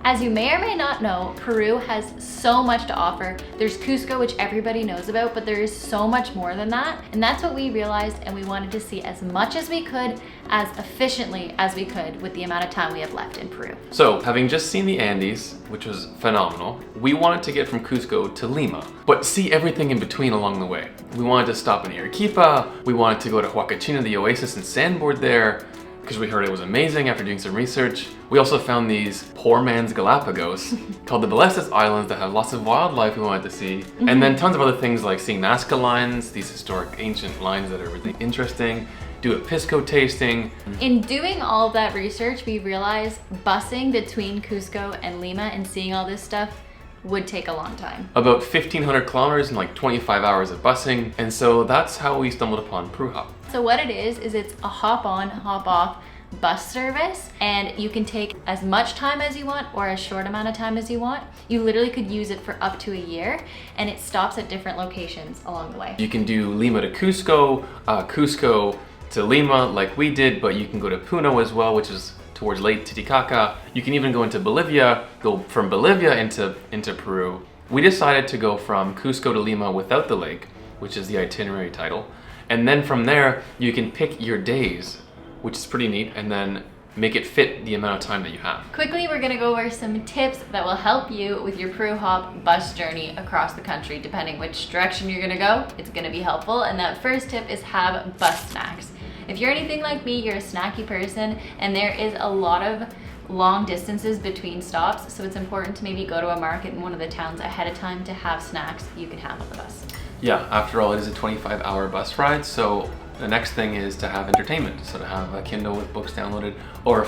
As you may or may not know, Peru has so much to offer. There's Cusco, which everybody knows about, but there is so much more than that. And that's what we realized, and we wanted to see as much as we could, as efficiently as we could with the amount of time we have left in Peru. So, having just seen the Andes, which was phenomenal, we wanted to get from Cusco to Lima, but see everything in between along the way. We wanted to stop in Arequipa, we wanted to go to Huacachina, the oasis, and sandboard there, because we heard it was amazing after doing some research. We also found these poor man's Galapagos called the Ballestas Islands that have lots of wildlife we wanted to see. And then tons of other things like seeing Nazca Lines, these historic ancient lines that are really interesting, do a Pisco tasting. In doing all of that research, we realized busing between Cusco and Lima and seeing all this stuff would take a long time. About 1,500 kilometers and like 25 hours of busing. And so that's how we stumbled upon Peru Hop. So what it is it's a hop on, hop off bus service, and you can take as much time as you want or as short amount of time as you want. You literally could use it for up to a year, and it stops at different locations along the way. You can do Lima to Cusco, Cusco to Lima like we did, but you can go to Puno as well, which is towards Lake Titicaca. You can even go into Bolivia, go from Bolivia into Peru. We decided to go from Cusco to Lima without the lake, which is the itinerary title. And then from there, you can pick your days, which is pretty neat, and then make it fit the amount of time that you have. Quickly, we're gonna go over some tips that will help you with your Peru Hop bus journey across the country. Depending which direction you're gonna go, it's gonna be helpful. And that first tip is have bus snacks. If you're anything like me, you're a snacky person, and there is a lot of long distances between stops, so it's important to maybe go to a market in one of the towns ahead of time to have snacks you can have on the bus. Yeah, after all, it is a 25-hour bus ride, so the next thing is to have entertainment. So to have a Kindle with books downloaded, or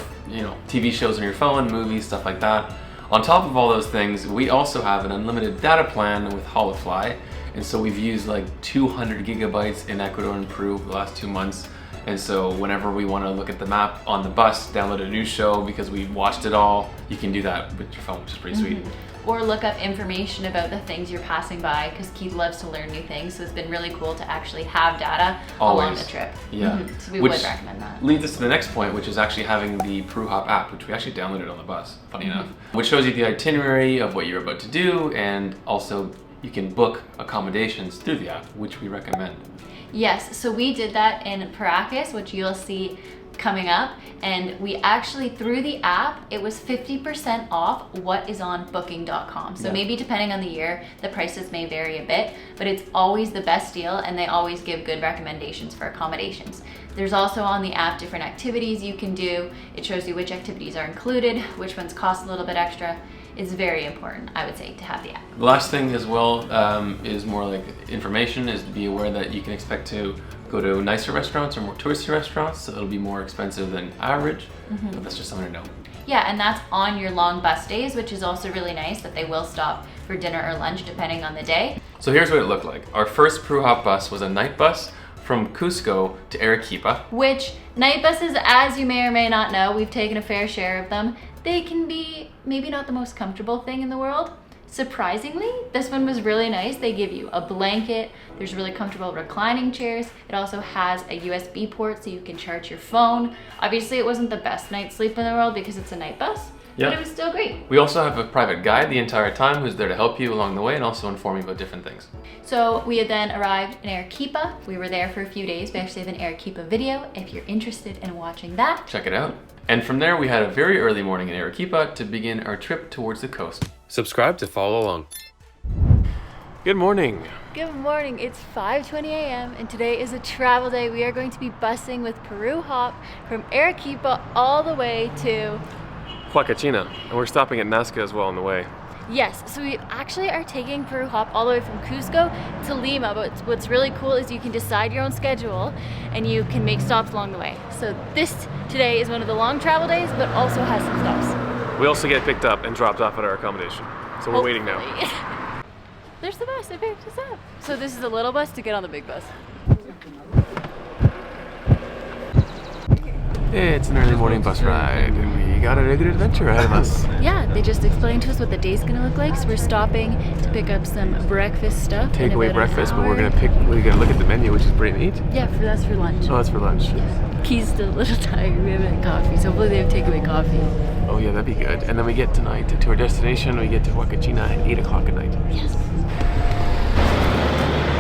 TV shows on your phone, movies, stuff like that. On top of all those things, we also have an unlimited data plan with Holofly, and so we've used like 200 gigabytes in Ecuador and Peru for the last 2 months. And so whenever we want to look at the map on the bus, download a new show because we watched it all, you can do that with your phone, which is pretty sweet. Or look up information about the things you're passing by, because Keith loves to learn new things, so it's been really cool to actually have data along the trip. Yeah. So we would recommend that. Leads us to the next point, which is actually having the Peru Hop app, which we actually downloaded on the bus, funny enough, which shows you the itinerary of what you're about to do, and also you can book accommodations through the app, which we recommend. Yes, so we did that in Paracas, which you'll see coming up, and we actually, through the app, it was 50% off what is on booking.com. So maybe depending on the year, the prices may vary a bit, but it's always the best deal, and they always give good recommendations for accommodations. There's also on the app different activities you can do. It shows you which activities are included, which ones cost a little bit extra. It's very important, I would say, to have the app. The last thing as well is more like information, is to be aware that you can expect to go to nicer restaurants or more touristy restaurants, so it'll be more expensive than average, but that's just something to know. Yeah, and that's on your long bus days, which is also really nice that they will stop for dinner or lunch depending on the day. So here's what it looked like. Our first Peru Hop bus was a night bus from Cusco to Arequipa. Which, night buses, as you may or may not know, we've taken a fair share of them. They can be maybe not the most comfortable thing in the world. Surprisingly, this one was really nice. They give you a blanket, there's really comfortable reclining chairs. It also has a USB port so you can charge your phone. Obviously, it wasn't the best night's sleep in the world because it's a night bus, but it was still great. We also have a private guide the entire time who's there to help you along the way and also inform you about different things. So we had then arrived in Arequipa. We were there for a few days. We actually have an Arequipa video if you're interested in watching that. Check it out. And from there, we had a very early morning in Arequipa to begin our trip towards the coast. Subscribe to follow along. Good morning. Good morning. It's 5:20 a.m. and today is a travel day. We are going to be busing with Peru Hop from Arequipa all the way to Huacachina, and we're stopping at Nazca as well on the way. Yes, so we actually are taking Peru Hop all the way from Cusco to Lima, but what's really cool is you can decide your own schedule and you can make stops along the way. So this today is one of the long travel days, but also has some stops. We also get picked up and dropped off at our accommodation, so we're waiting now. There's the bus, it picked us up. So this is the little bus to get on the big bus. It's an early morning bus ride, and we got a good adventure ahead of us. Yeah, they just explained to us what the day's gonna look like. So we're stopping to pick up some breakfast stuff. Takeaway breakfast, but we're gonna look at the menu, which is pretty neat. Yeah, that's for lunch. Oh, that's for lunch. Yeah. Key's still a little tired. We haven't had coffee, so hopefully they have takeaway coffee. Oh yeah, that'd be good. And then we get tonight to our destination. We get to Huacachina at 8 o'clock at night. Yes.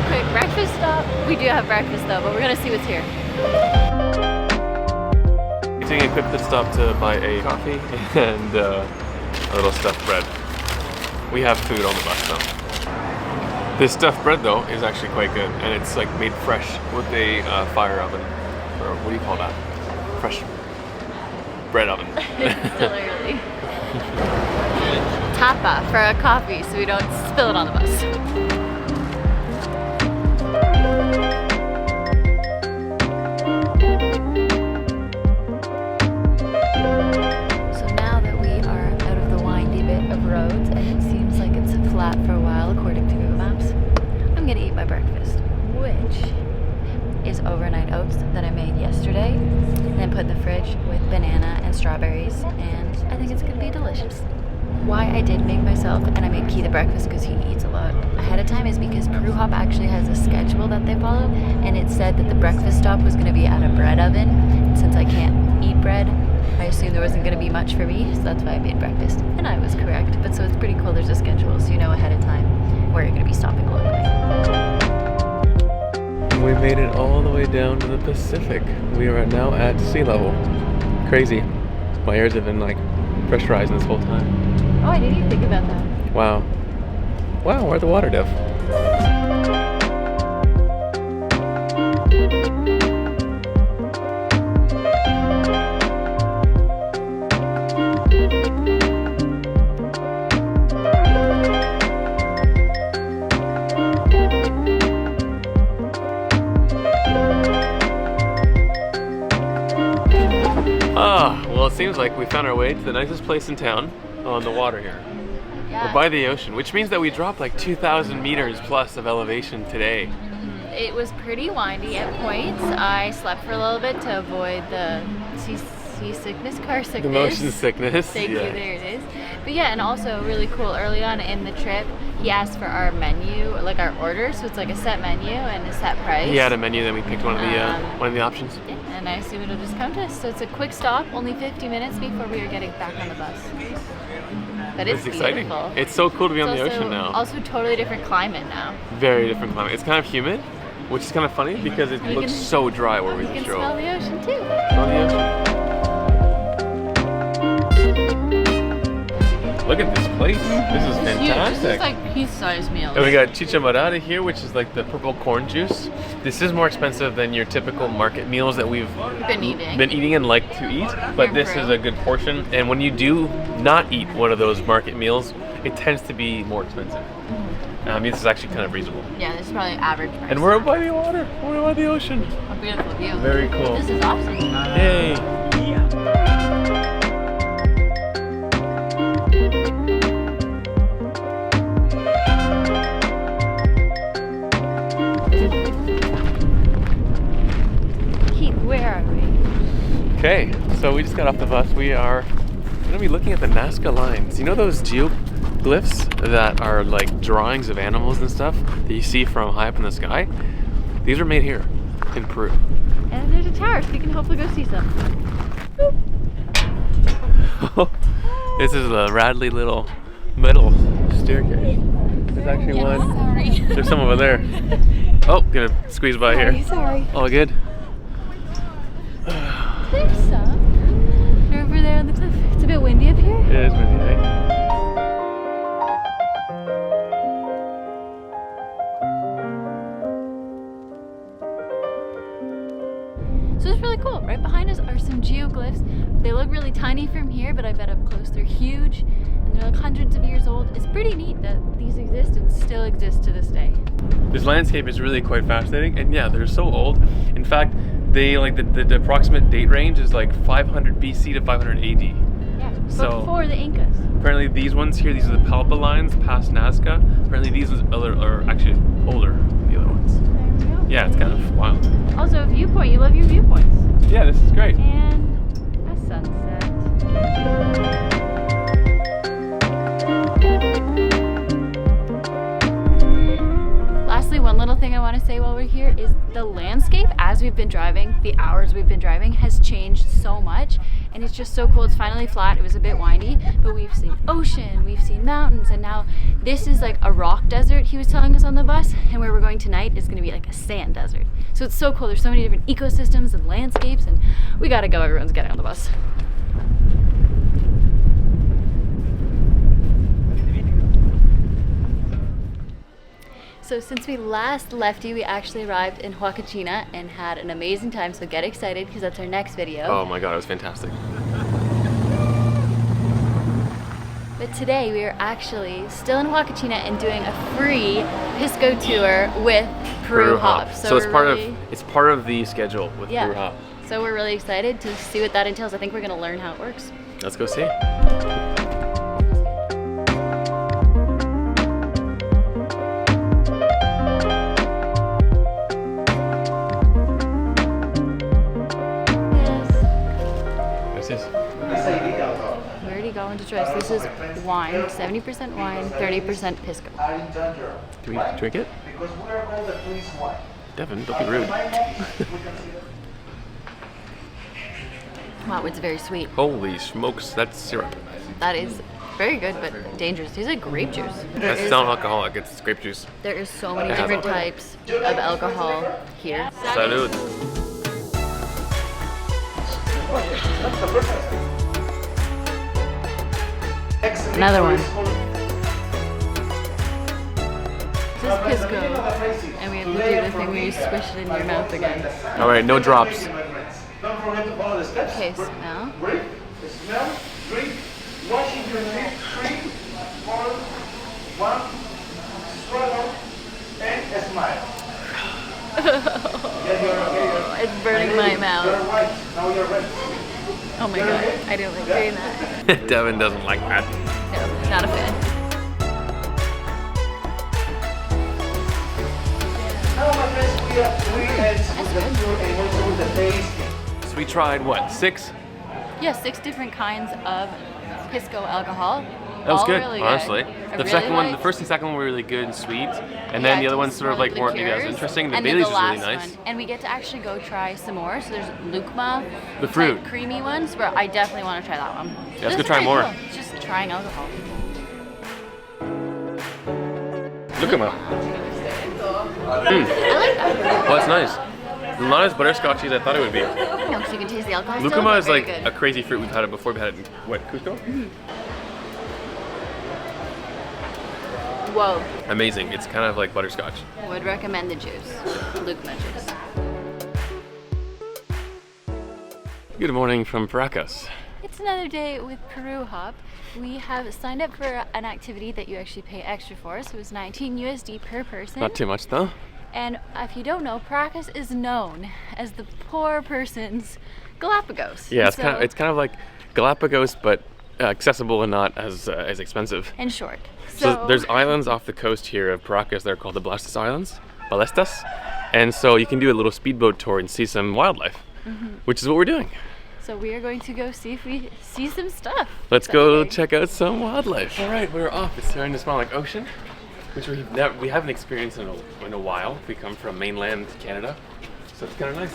Quick breakfast stop. We do have breakfast though, but we're gonna see what's here. We're taking a quick pit stop to buy a coffee and a little stuffed bread. We have food on the bus though. This stuffed bread though is actually quite good, and it's like made fresh with a fire oven, or what do you call that? Fresh bread oven. It's still early. Tapa for a coffee so we don't spill it on the bus. So now that we are out of the windy bit of roads and it seems like it's flat for a while according to Google Maps, I'm gonna eat my breakfast, which is overnight oats that I made yesterday and then put in the fridge with banana and strawberries, and I think it's gonna be delicious. Why I did make myself, and I made Key the breakfast because he eats a lot ahead of time, is because Peru Hop actually has a schedule that they follow, and it said that the breakfast stop was gonna be at a bread oven. And since I can't eat bread, I assumed there wasn't gonna be much for me, so that's why I made breakfast. And I was correct, but so it's pretty cool there's a schedule so you know ahead of time where you're gonna be stopping along the way. We made it all the way down to the Pacific. We are now at sea level. Crazy. My ears have been like pressurizing this whole time. Oh, I didn't even think about that. Wow. Wow, we're at the water diff. Well, it seems like we found our way to the nicest place in town on the water here. Yeah. We're by the ocean, which means that we dropped like 2,000 meters plus of elevation today. It was pretty windy at points. I slept for a little bit to avoid the seasickness, car sickness. The motion sickness. Thank you, there it is. But yeah, and also really cool, early on in the trip, he asked for our menu, like our order, so it's like a set menu and a set price. He had a menu, then we picked one of the options. Yeah, and I assume it'll just come to us. So it's a quick stop, only 50 minutes before we are getting back on the bus. But it's exciting. Beautiful. It's so cool to be on the ocean now. Also totally different climate now. Very different climate. It's kind of humid, which is kind of funny because it looks so dry where we just drove. You can smell the ocean too. Smell the ocean. Look at this place. This is fantastic. This is like piece-sized meals. And we got chicha morada here, which is like the purple corn juice. This is more expensive than your typical market meals that we've been eating and like to eat, but this is a good portion. And when you do not eat one of those market meals, it tends to be more expensive. This is actually kind of reasonable. Yeah, this is probably average price. And we're by the water. We're by the ocean. A beautiful view. Very cool. This is awesome. Yay. Where are we? Okay, so we just got off the bus. We are going to be looking at the Nazca Lines. You know those geoglyphs that are like drawings of animals and stuff that you see from high up in the sky? These are made here in Peru. And there's a tower, so you can hopefully go see some. This is a rattly little metal staircase. There's actually one. Sorry. There's some over there. Oh, gonna squeeze by here. Sorry. All good. There's some. They're over there on the cliff. It's a bit windy up here. It is windy, right? So it's really cool. Right behind us are some geoglyphs. They look really tiny from here, but I bet up close they're huge. And they're like hundreds of years old. It's pretty neat that these exist and still exist to this day. This landscape is really quite fascinating, and yeah, they're so old. In fact, they like the approximate date range is like 500 BC to 500 AD. Yeah, so before the Incas. Apparently these ones here, these are the Ballestas Lines past Nazca. Apparently these are actually older than the other ones. There we go. Yeah, it's kind of wild. Also a viewpoint, you love your viewpoints. Yeah, this is great. And a sunset. Lastly, one little thing I want to say while we're here is the landscape as we've been driving, the hours we've been driving, has changed so much, and it's just so cool. It's finally flat. It was a bit windy, but we've seen ocean, we've seen mountains, and now this is like a rock desert he was telling us on the bus, and where we're going tonight is going to be like a sand desert. So it's so cool. There's so many different ecosystems and landscapes, and we gotta go. Everyone's getting on the bus. So since we last left you, we actually arrived in Huacachina and had an amazing time, so get excited because that's our next video. Oh my god, it was fantastic. But today we are actually still in Huacachina and doing a free Pisco tour with Peru Hop. So it's part of the schedule with Peru Hop. So we're really excited to see what that entails. I think we're gonna learn how it works. Let's go see. We already got one to try. So this is wine, 70% wine, 30% Pisco. Do we drink it? Devin, don't be rude. Wow, it's very sweet. Holy smokes, that's syrup. That is very good, but dangerous. Tastes like grape juice. That's not alcoholic, it's grape juice. There is so many different types of alcohol here. Salud. Another one. This is Pisco, and we have to do the thing where you squish it in your mouth again. All right, no drops. Okay, smell. Smell, drink, washing your hands, 3, 4, 1, swallow, and smile. It's burning my mouth. You're white, now you're red. Oh my god, I don't like doing that. Devin doesn't like that. No, not a fan. Now, my friends, we have 3 heads with the tour and also with the tasting. So we tried what, 6? Yeah, 6 different kinds of Pisco alcohol. That was All good, really honestly. Good. The second one, the first and second one were really good and sweet, and then the other one's sort of like more maybe as interesting. The Bailey's was really nice. And we get to actually go try some more. So there's Lukma, the fruit, creamy ones. Where I definitely want to try that one. Yeah, let's go try more. Cool. It's just trying alcohol. Lukma. I like that. Well, that's nice. Not as butterscotchy as I thought it would be. No, because you can taste the alcohol. Lukma is like good. a crazy fruit. We've had it before. We had it in what, Cusco? Whoa. Amazing. It's kind of like butterscotch. Would recommend the juice. Lukma juice. Good morning from Paracas. It's another day with Peru Hop. We have signed up for an activity that you actually pay extra for, so it's 19 USD per person. Not too much though. And if you don't know, Paracas is known as the poor person's Galapagos. Yeah, it's kind of like Galapagos, but accessible and not as expensive. And short. So there's islands off the coast here of Paracas. They're called the Ballestas Islands, Ballestas, and so you can do a little speedboat tour and see some wildlife, which is what we're doing. So we are going to go see if we see some stuff. Let's go check out some wildlife. All right, we're off. It's starting to smell like ocean, which we haven't experienced in a while. We come from mainland Canada, so it's kind of nice.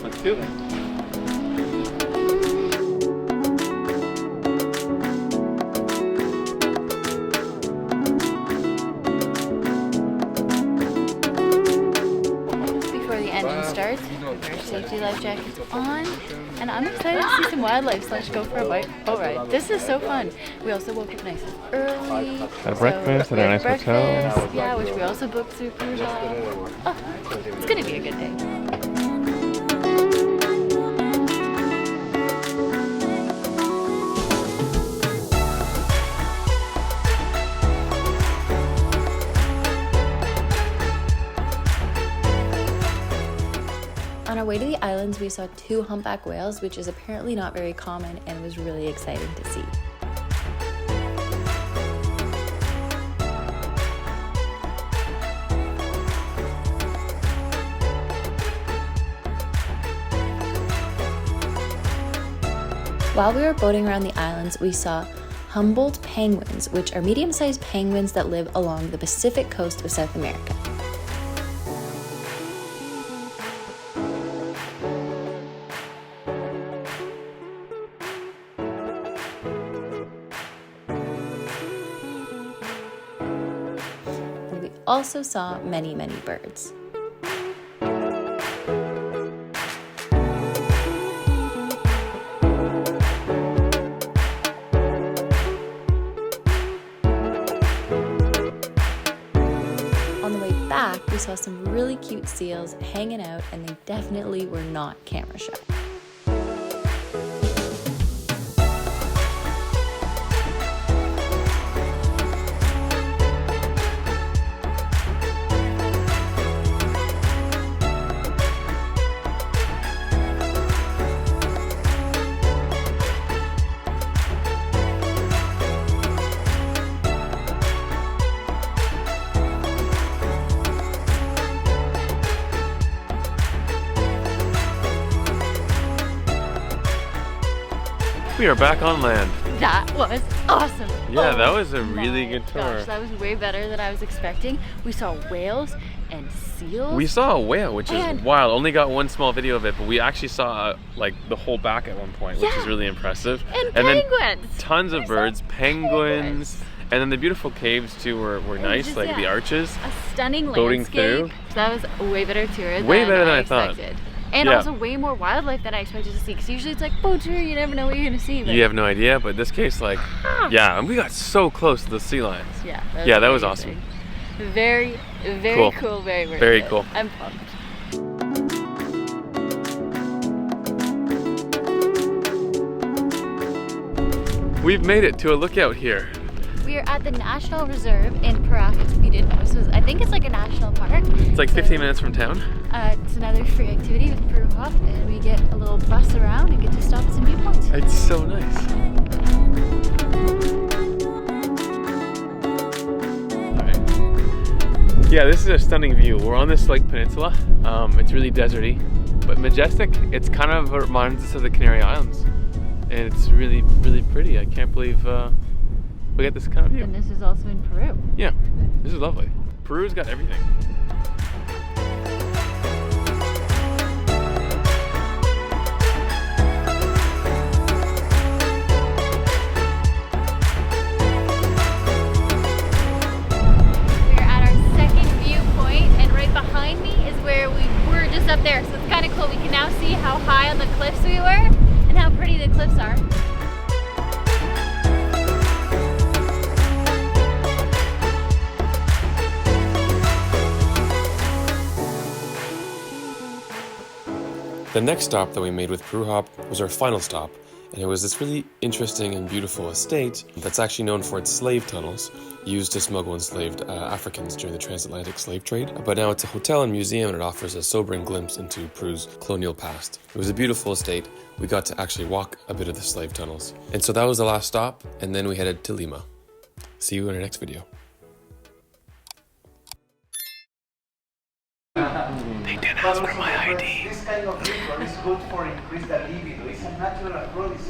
Let's do it. Starts with our safety life jackets on, and I'm excited to see some wildlife / go for a boat ride. This is so fun. We also woke up nice and early. Had breakfast at a nice hotel. Yeah, which we also booked through Peru Hop. Oh, it's gonna be a good day. On our way to the islands, we saw 2 humpback whales, which is apparently not very common and was really exciting to see. While we were boating around the islands, we saw Humboldt penguins, which are medium-sized penguins that live along the Pacific coast of South America. And we also saw many, many birds. Back, we saw some really cute seals hanging out, and they definitely were not camera shy. We are back on land. That was awesome. Yeah, oh that was a really good tour. Gosh, that was way better than I was expecting. We saw whales and seals. We saw a whale, which is wild. Only got one small video of it, but we actually saw like the whole back at one point, which is really impressive. And penguins. Then tons of birds, penguins. And then the beautiful caves too were nice, just, like the arches. A stunning boating landscape. through. That was a way better tour way better than I expected. Thought. And also way more wildlife than I expected to see, because usually it's like boat tour, you never know what you're gonna see. But you have no idea, but this case, like, yeah, and we got so close to the sea lions. Yeah, that was awesome. Very, very cool, very cool. I'm pumped. We've made it to a lookout here. We are at the National Reserve in Paracas. If you didn't know, so I think it's like a national park. It's like 15 minutes from town. It's another free activity with Peru Hop, and we get a little bus around and get to stop at some viewpoints. It's so nice. Right. Yeah, this is a stunning view. We're on this like peninsula. It's really deserty, but majestic. It's kind of reminds us of the Canary Islands, and it's really, really pretty. I can't believe we get this kind of view. And this is also in Peru. Yeah, this is lovely. Peru's got everything. We're at our second viewpoint, and right behind me is where we were just up there. So it's kind of cool. We can now see how high on the cliffs we were and how pretty the cliffs are. The next stop that we made with Peru Hop was our final stop, and it was this really interesting and beautiful estate that's actually known for its slave tunnels used to smuggle enslaved Africans during the transatlantic slave trade. But now it's a hotel and museum, and it offers a sobering glimpse into Peru's colonial past. It was a beautiful estate. We got to actually walk a bit of the slave tunnels. And so that was the last stop, and then we headed to Lima. See you in our next video. They did ask for my ID. This kind of ritual is good for increase the libido. It's a natural aphrodisiac.